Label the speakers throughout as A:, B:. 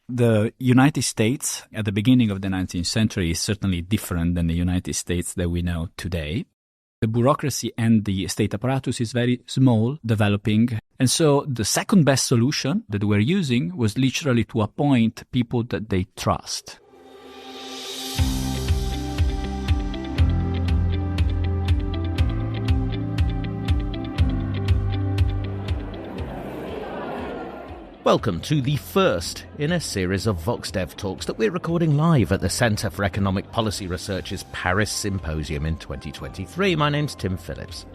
A: The United States at the beginning of the 19th century is certainly different than the United States that we know today. The bureaucracy and the state apparatus is very small, developing. And so the second best solution that we're using was literally to appoint people that they trust.
B: Welcome to the first in a series of VoxDevTalks that we're recording live at the Centre for Economic Policy Research's Paris Symposium in 2023. My name's Tim Phillips.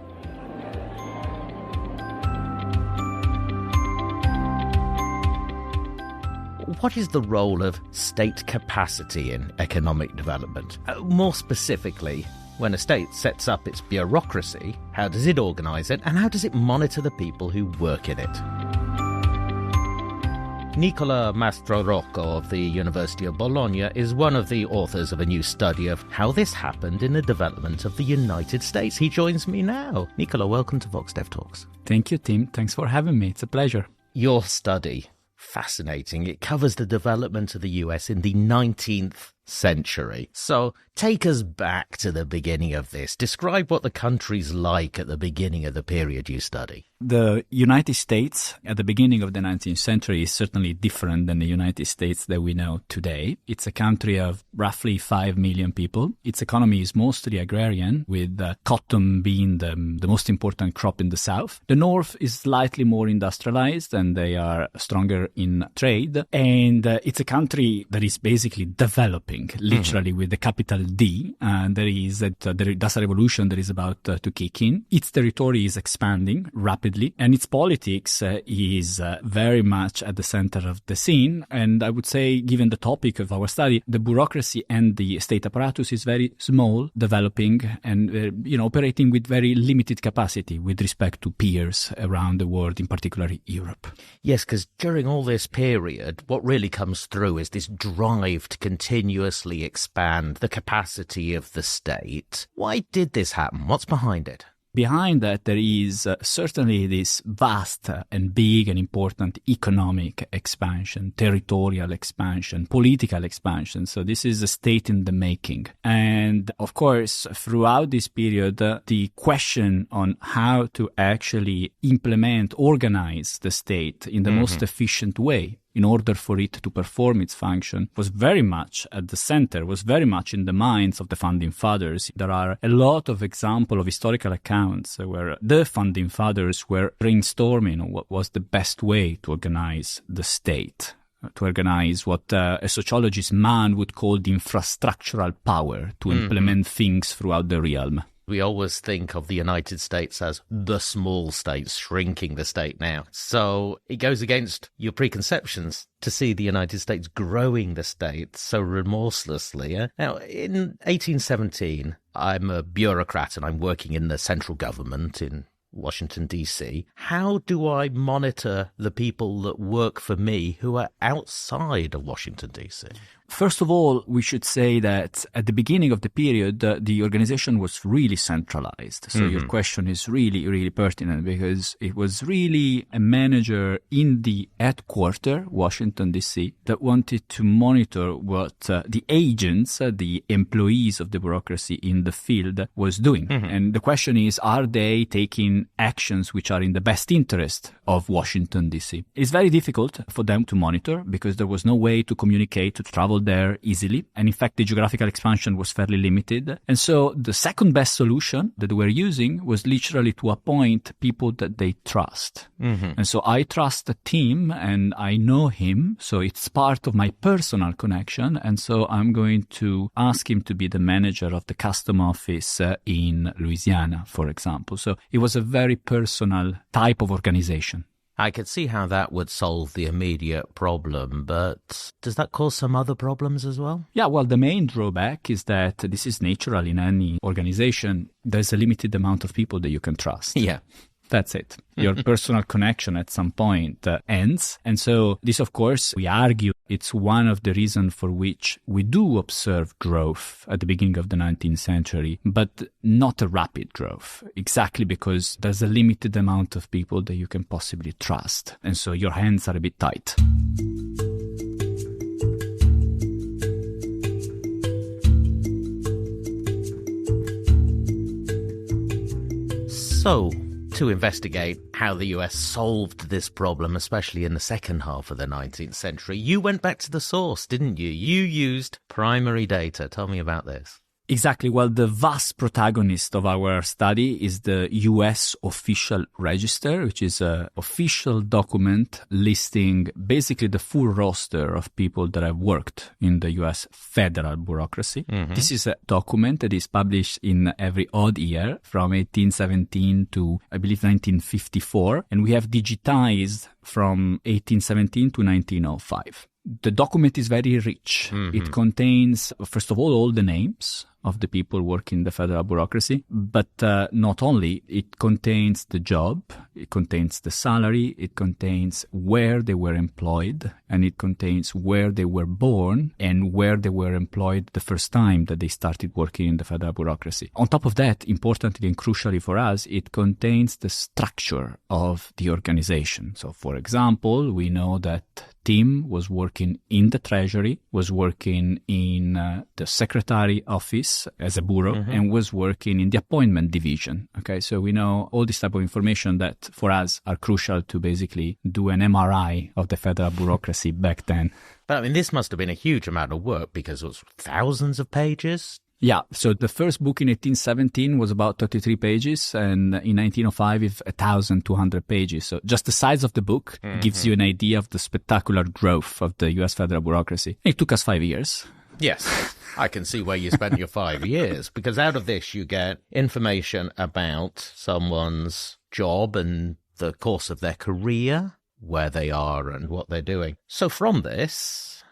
B: What is the role of state capacity in economic development? More specifically, when a state sets up its bureaucracy, how does it organise it and how does it monitor the people who work in it? Nicola Mastrorocco of the University of Bologna is one of the authors of a new study of how this happened in the development of the United States. He joins me now. Nicola, welcome to VoxDevTalks.
A: Thank you, Tim. Thanks for having me. It's a pleasure.
B: Your study, fascinating. It covers the development of the US in the 19th century. So take us back to the beginning of this. Describe what the country's like at the beginning of the period you study.
A: The United States at the beginning of the 19th century is certainly different than the United States that we know today. It's a country of roughly 5 million people. Its economy is mostly agrarian, with cotton being the most important crop in the South. The North is slightly more industrialized and they are stronger in trade. And it's a country that is basically developing, literally with the capital D. That's a revolution that is about to kick in. Its territory is expanding rapidly. And its politics is very much at the center of the scene. And I would say, given the topic of our study, the bureaucracy and the state apparatus is very small, developing, and operating with very limited capacity with respect to peers around the world, in particular Europe.
B: Yes, because during all this period, what really comes through is this drive to continuously expand the capacity of the state. Why did this happen? What's behind it?
A: Behind that, there is certainly this vast and big and important economic expansion, territorial expansion, political expansion. So this is a state in the making. And of course, throughout this period, the question on how to actually implement, organize the state in the most efficient way in order for it to perform its function was very much at the center, was very much in the minds of the founding fathers. There are a lot of examples of historical accounts where the founding fathers were brainstorming on what was the best way to organize the state, to organize what a sociologist man would call the infrastructural power to implement things throughout the realm.
B: We always think of the United States as the small states, shrinking the state now. So it goes against your preconceptions to see the United States growing the state so remorselessly. Now, in 1817, I'm a bureaucrat and I'm working in the central government in Washington, D.C. How do I monitor the people that work for me who are outside of Washington, D.C.?
A: First of all, we should say that at the beginning of the period, the organization was really centralized. So your question is really, really pertinent because it was really a manager in the headquarters, Washington, D.C., that wanted to monitor what the agents, the employees of the bureaucracy in the field was doing. And the question is, are they taking actions which are in the best interest of Washington, D.C.? It's very difficult for them to monitor because there was no way to communicate, to travel there easily. And in fact, the geographical expansion was fairly limited. And so the second best solution that we're using was literally to appoint people that they trust. And so I trust the team and I know him. So it's part of my personal connection. And so I'm going to ask him to be the manager of the custom office in Louisiana, for example. So it was a very personal type of organization.
B: I could see how that would solve the immediate problem, but does that cause some other problems as well?
A: Yeah, well, the main drawback is that this is natural in any organization. There's a limited amount of people that you can trust.
B: Yeah.
A: That's it. Your personal connection at some point ends. And so this, of course, we argue it's one of the reasons for which we do observe growth at the beginning of the 19th century, but not a rapid growth, exactly because there's a limited amount of people that you can possibly trust. And so your hands are a bit tight.
B: So, to investigate how the US solved this problem, especially in the second half of the 19th century, you went back to the source, didn't you? You used primary data. Tell me about this.
A: Exactly. Well, the vast protagonist of our study is the US Official Register, which is an official document listing basically the full roster of people that have worked in the US federal bureaucracy. Mm-hmm. This is a document that is published in every odd year from 1817 to, I believe, 1954. And we have digitized from 1817 to 1905. The document is very rich. Mm-hmm. It contains, first of all the names of the people working in the federal bureaucracy, but not only. It contains the job, it contains the salary, it contains where they were employed, and it contains where they were born and where they were employed the first time that they started working in the federal bureaucracy. On top of that, importantly and crucially for us, it contains the structure of the organization. So, for example, we know that Tim was working in the Treasury, was working in the Secretary Office as a bureau, mm-hmm. and was working in the appointment division. Okay, so we know all this type of information that for us are crucial to basically do an MRI of the federal bureaucracy back then.
B: But I mean, this must have been a huge amount of work because it was thousands of pages.
A: Yeah, so the first book in 1817 was about 33 pages, and in 1905 it's 1,200 pages. So just the size of the book mm-hmm. gives you an idea of the spectacular growth of the US federal bureaucracy. It took us 5 years.
B: Yes, I can see where you spent your 5 years, because out of this you get information about someone's job and the course of their career, where they are and what they're doing. So from this,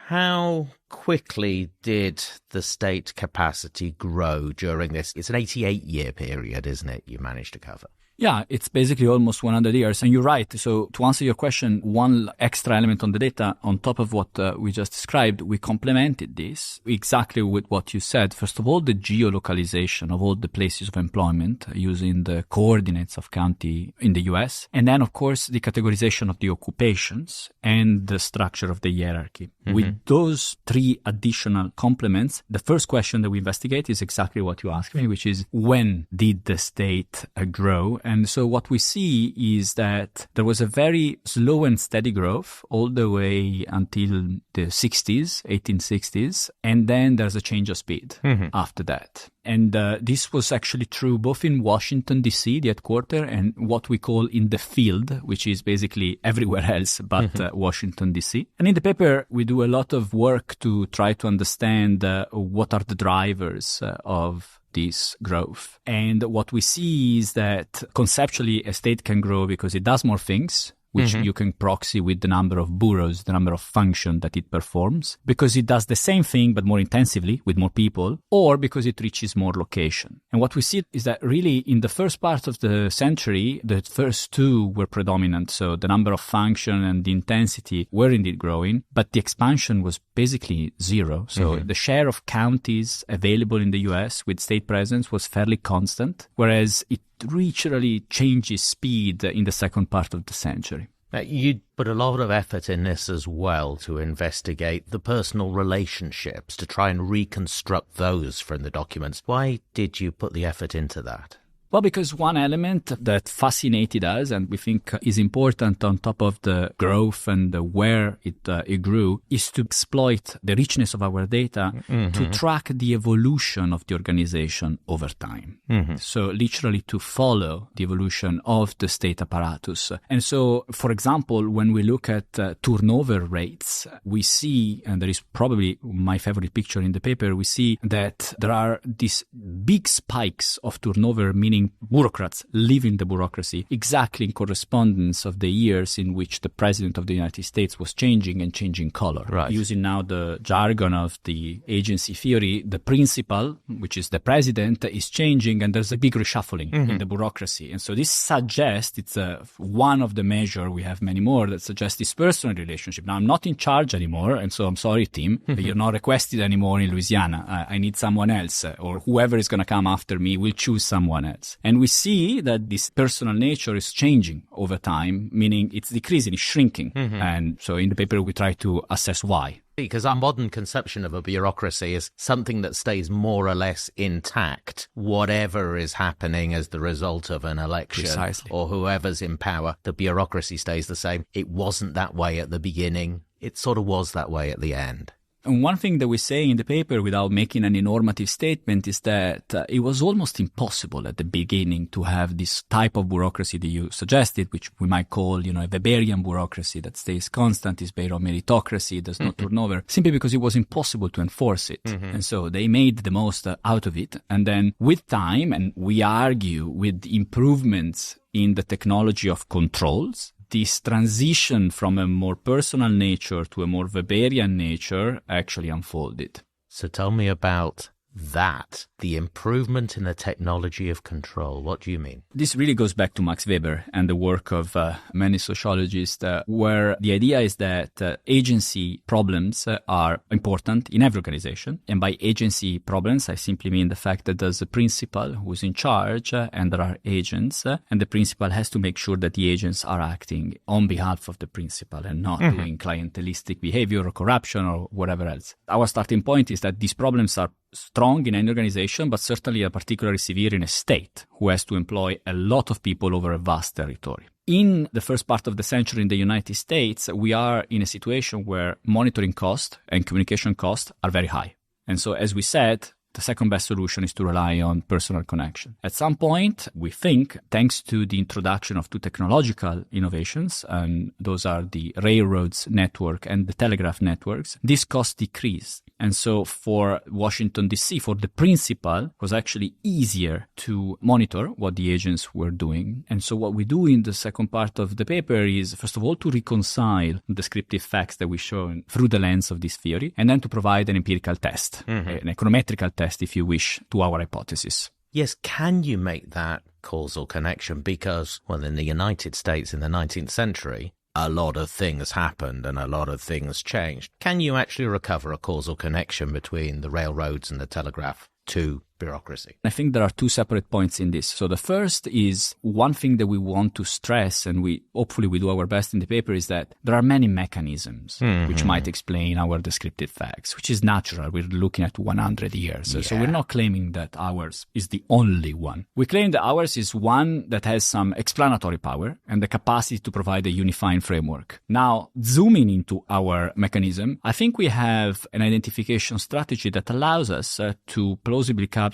B: how quickly did the state capacity grow during this? It's an 88-year period, isn't it, you managed to cover?
A: Yeah, it's basically almost 100 years. And you're right. So to answer your question, one extra element on the data, on top of what we just described, we complemented this exactly with what you said. First of all, the geolocalization of all the places of employment using the coordinates of county in the US. And then, of course, the categorization of the occupations and the structure of the hierarchy. Mm-hmm. With those three additional complements, the first question that we investigate is exactly what you asked me, which is when did the state grow? And so what we see is that there was a very slow and steady growth all the way until the 60s, 1860s. And then there's a change of speed mm-hmm. after that. And this was actually true both in Washington, D.C., the headquarters, and what we call in the field, which is basically everywhere else but mm-hmm. Washington, D.C. And in the paper, we do a lot of work to try to understand what are the drivers of this growth. And what we see is that conceptually a state can grow because it does more things, which mm-hmm. you can proxy with the number of boroughs, the number of functions that it performs, because it does the same thing but more intensively with more people, or because it reaches more location. And what we see is that really in the first part of the century, the first two were predominant. So the number of function and the intensity were indeed growing, but the expansion was basically zero. So mm-hmm. the share of counties available in the US with state presence was fairly constant, whereas it literally changes speed in the second part of the century.
B: You put a lot of effort in this as well to investigate the personal relationships, to try and reconstruct those from the documents. Why did you put the effort into that?
A: Well, because one element that fascinated us and we think is important on top of the growth and where it grew is to exploit the richness of our data mm-hmm. to track the evolution of the organization over time. Mm-hmm. So literally to follow the evolution of the state apparatus. And so, for example, when we look at turnover rates, we see, and there is probably my favorite picture in the paper, we see that there are these big spikes of turnover, meaning bureaucrats leaving the bureaucracy exactly in correspondence of the years in which the president of the United States was changing and changing color.
B: Right.
A: Using now the jargon of the agency theory, the principal, which is the president, is changing and there's a big reshuffling mm-hmm. in the bureaucracy. And so this suggests, it's one of the measures, we have many more, that suggest this personal relationship. Now, I'm not in charge anymore, and so I'm sorry, Tim, mm-hmm. you're not requested anymore in Louisiana. I need someone else, or whoever is going to come after me will choose someone else. agents. And we see that this personal nature is changing over time, meaning it's decreasing, it's shrinking. And so in the paper, we try to assess why.
B: Because our modern conception of a bureaucracy is something that stays more or less intact, whatever is happening as the result of an election.
A: Precisely.
B: Or whoever's in power, the bureaucracy stays the same. It wasn't that way at the beginning. It sort of was that way at the end.
A: And one thing that we say in the paper, without making any normative statement, is that it was almost impossible at the beginning to have this type of bureaucracy that you suggested, which we might call, a Weberian bureaucracy that stays constant, is based on meritocracy, does not turn over, simply because it was impossible to enforce it. And so they made the most out of it. And then with time, and we argue with improvements in the technology of controls, this transition from a more personal nature to a more Weberian nature actually unfolded.
B: So tell me about that, the improvement in the technology of control. What do you mean?
A: This really goes back to Max Weber and the work of many sociologists, where the idea is that agency problems are important in every organization. And by agency problems, I simply mean the fact that there's a principal who's in charge and there are agents, and the principal has to make sure that the agents are acting on behalf of the principal and not doing clientelistic behavior or corruption or whatever else. Our starting point is that these problems are strong in any organization, but certainly are particularly severe in a state who has to employ a lot of people over a vast territory. In the first part of the century in the United States, we are in a situation where monitoring costs and communication costs are very high. And so, as we said, the second best solution is to rely on personal connection. At some point, we think, thanks to the introduction of two technological innovations, and those are the railroads network and the telegraph networks, these costs decrease. And so for Washington, D.C., for the principal, it was actually easier to monitor what the agents were doing. And so what we do in the second part of the paper is, first of all, to reconcile descriptive facts that we show through the lens of this theory, and then to provide an empirical test, an econometrical test, if you wish, to our hypothesis.
B: Yes, can you make that causal connection? Because, well, in the United States in the 19th century, a lot of things happened and a lot of things changed. Can you actually recover a causal connection between the railroads and the telegraph to bureaucracy?
A: I think there are two separate points in this. So the first is one thing that we want to stress, and hopefully we do our best in the paper, is that there are many mechanisms which might explain our descriptive facts, which is natural. We're looking at 100 years. So we're not claiming that ours is the only one. We claim that ours is one that has some explanatory power and the capacity to provide a unifying framework. Now, zooming into our mechanism, I think we have an identification strategy that allows us to plausibly capture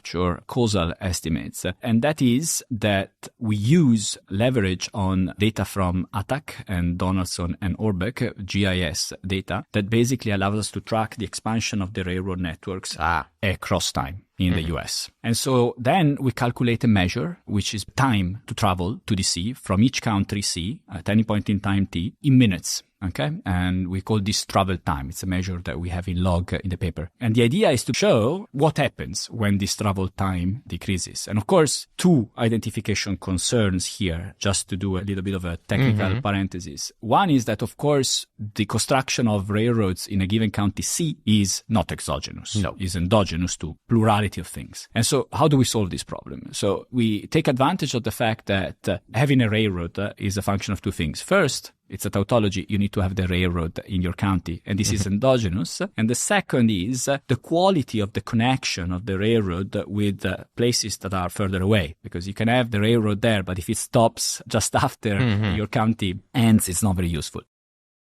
A: causal estimates. And that is that we use leverage on data from Attack and Donaldson and Orbeck, GIS data, that basically allows us to track the expansion of the railroad networks across time in the US. And so then we calculate a measure, which is time to travel to DC from each country C at any point in time T in minutes. Okay. And we call this travel time. It's a measure that we have in log in the paper. And the idea is to show what happens when this travel time decreases. And of course, two identification concerns here, just to do a little bit of a technical parenthesis. One is that, of course, the construction of railroads in a given county C is not exogenous. No. Is endogenous to plurality of things. And so how do we solve this problem? So we take advantage of the fact that having a railroad is a function of two things. First, it's a tautology. You need to have the railroad in your county, and this is endogenous. And the second is the quality of the connection of the railroad with places that are further away, because you can have the railroad there, but if it stops just after your county ends, it's not very useful.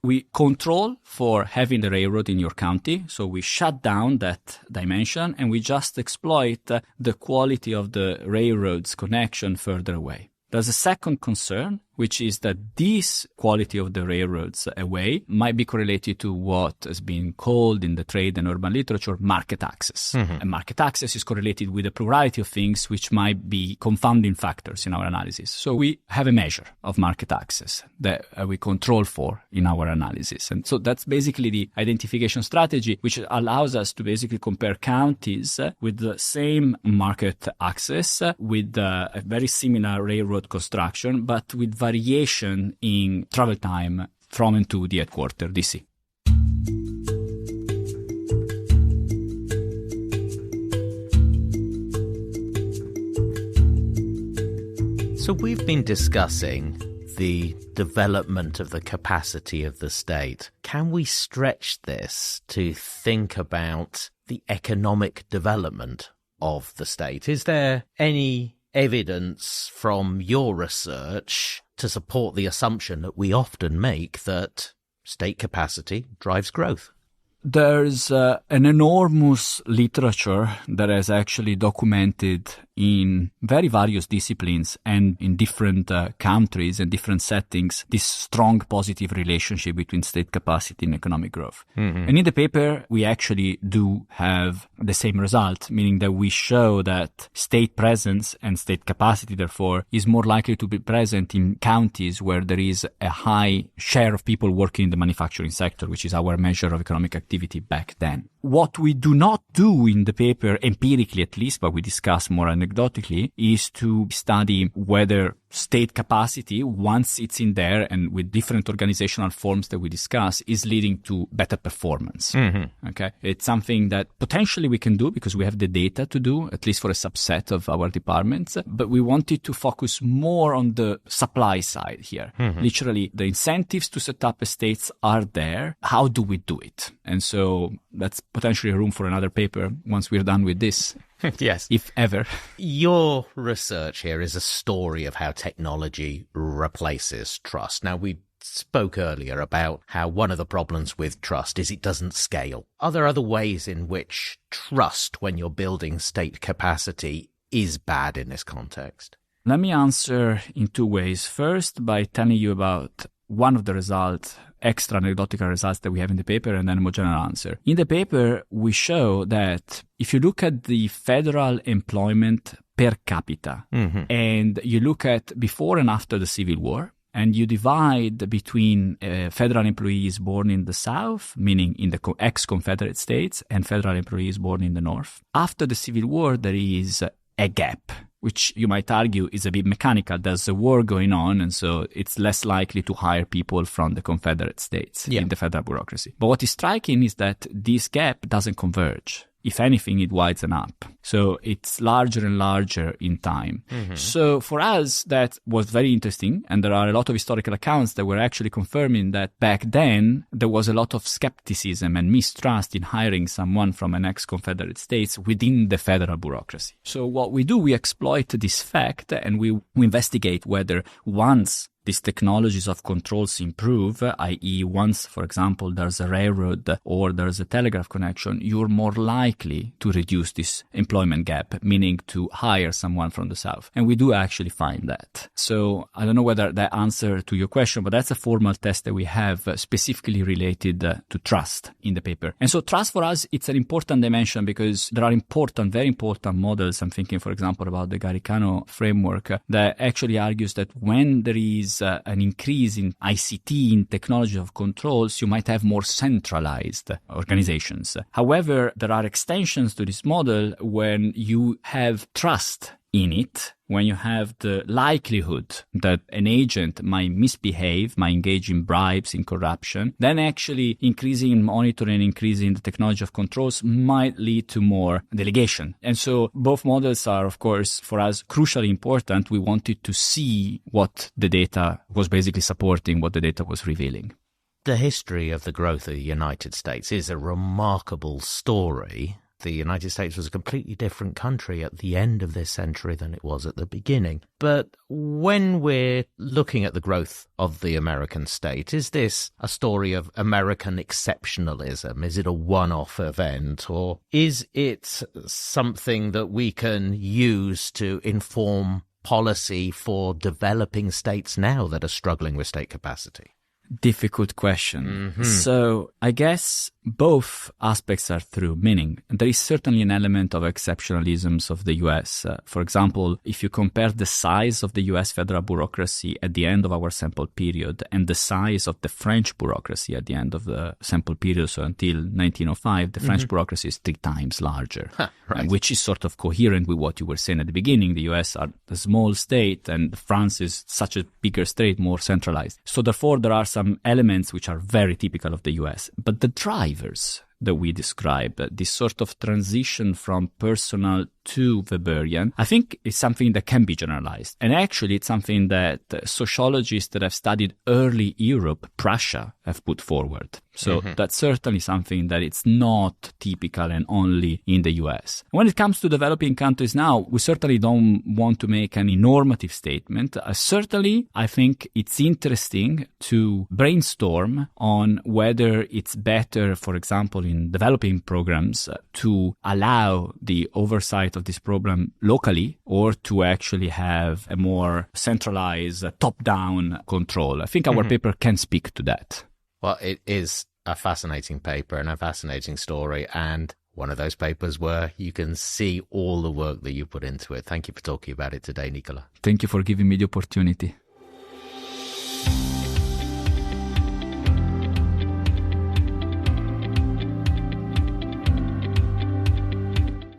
A: We control for having the railroad in your county, so we shut down that dimension and we just exploit the quality of the railroad's connection further away. There's a second concern, which is that this quality of the railroads away might be correlated to what has been called in the trade and urban literature market access. And market access is correlated with a plurality of things which might be confounding factors in our analysis. So we have a measure of market access that we control for in our analysis. And so that's basically the identification strategy, which allows us to basically compare counties with the same market access, with a very similar railroad construction, but with variation in travel time from and to the headquarters, DC.
B: So we've been discussing the development of the capacity of the state. Can we stretch this to think about the economic development of the state? Is there any evidence from your research to support the assumption that we often make that state capacity drives growth?
A: There's an enormous literature that has actually documented in very various disciplines and in different countries and different settings this strong positive relationship between state capacity and economic growth. Mm-hmm. And in the paper, we actually do have the same result, meaning that we show that state presence and state capacity, therefore, is more likely to be present in counties where there is a high share of people working in the manufacturing sector, which is our measure of economic activity back then. What we do not do in the paper, empirically at least, but we discuss more anecdotically, is to study whether state capacity, once it's in there and with different organizational forms that we discuss, is leading to better performance. Mm-hmm. Okay. It's something that potentially we can do because we have the data to do, at least for a subset of our departments. But we wanted to focus more on the supply side here. Mm-hmm. Literally, the incentives to set up estates are there. How do we do it? And so that's potentially a room for another paper once we're done with this.
B: Yes.
A: If ever.
B: Your research here is a story of how technology replaces trust. Now, we spoke earlier about how one of the problems with trust is it doesn't scale. Are there other ways in which trust, when you're building state capacity, is bad in this context?
A: Let me answer in two ways. First, by telling you about one of the results, extra anecdotal results that we have in the paper, and then a more general answer. In the paper, we show that if you look at the federal employment per capita, mm-hmm. and you look at before and after the Civil War, and you divide between federal employees born in the South, meaning in the ex-Confederate States, and federal employees born in the North, after the Civil War, there is a gap, which you might argue is a bit mechanical. There's a war going on, and so it's less likely to hire people from the Confederate States in the federal bureaucracy. But what is striking is that this gap doesn't converge. If anything, it widens up. So it's larger and larger in time. Mm-hmm. So for us, that was very interesting. And there are a lot of historical accounts that were actually confirming that back then, there was a lot of skepticism and mistrust in hiring someone from an ex-Confederate States within the federal bureaucracy. So what we do, we exploit this fact and we investigate whether once these technologies of controls improve, i.e. once, for example, there's a railroad or there's a telegraph connection, you're more likely to reduce this employment gap, meaning to hire someone from the South. And we do actually find that. So I don't know whether that answer to your question, but that's a formal test that we have specifically related to trust in the paper. And so trust for us, it's an important dimension because there are important, very important models. I'm thinking, for example, about the Garicano framework that actually argues that when there is an increase in ICT, in technology of controls, you might have more centralized organizations. However, there are extensions to this model when you have trust in it, when you have the likelihood that an agent might misbehave, might engage in bribes, in corruption, then actually increasing in monitoring, increasing the technology of controls might lead to more delegation. And so both models are, of course, for us, crucially important. We wanted to see what the data was basically supporting, what the data was revealing.
B: The history of the growth of the United States is a remarkable story. The United States was a completely different country at the end of this century than it was at the beginning. But when we're looking at the growth of the American state, is this a story of American exceptionalism? Is it a one-off event? Or is it something that we can use to inform policy for developing states now that are struggling with state capacity?
A: Difficult question. Mm-hmm. So I guess both aspects are true, meaning there is certainly an element of exceptionalisms of the US. For example, if you compare the size of the US federal bureaucracy at the end of our sample period and the size of the French bureaucracy at the end of the sample period, so until 1905, the French bureaucracy is 3 times larger, right. Which is sort of coherent with what you were saying at the beginning. The US are a small state and France is such a bigger state, more centralized. So therefore, there are some elements which are very typical of the US. But the drivers, that we describe, this sort of transition from personal to Weberian, I think is something that can be generalized. And actually, it's something that sociologists that have studied early Europe, Prussia, have put forward. So that's certainly something that it's not typical and only in the US. When it comes to developing countries now, we certainly don't want to make any normative statement. Certainly, I think it's interesting to brainstorm on whether it's better, for example, in developing programs, to allow the oversight of this program locally or to actually have a more centralized, top-down control. I think our paper can speak to that.
B: Well, it is a fascinating paper and a fascinating story, and one of those papers where you can see all the work that you put into it. Thank you for talking about it today, Nicola.
A: Thank you for giving me the opportunity.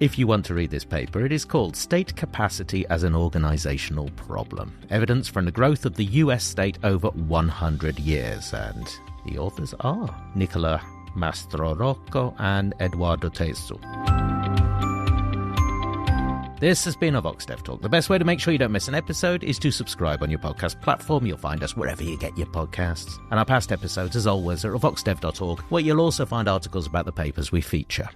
B: If you want to read this paper, it is called State Capacity as an Organizational Problem: Evidence from the Growth of the US State Over 100 Years. And the authors are Nicola Mastrorocco and Eduardo Tesu. This has been a VoxDevTalk. The best way to make sure you don't miss an episode is to subscribe on your podcast platform. You'll find us wherever you get your podcasts. And our past episodes, as always, are at voxdev.org, where you'll also find articles about the papers we feature.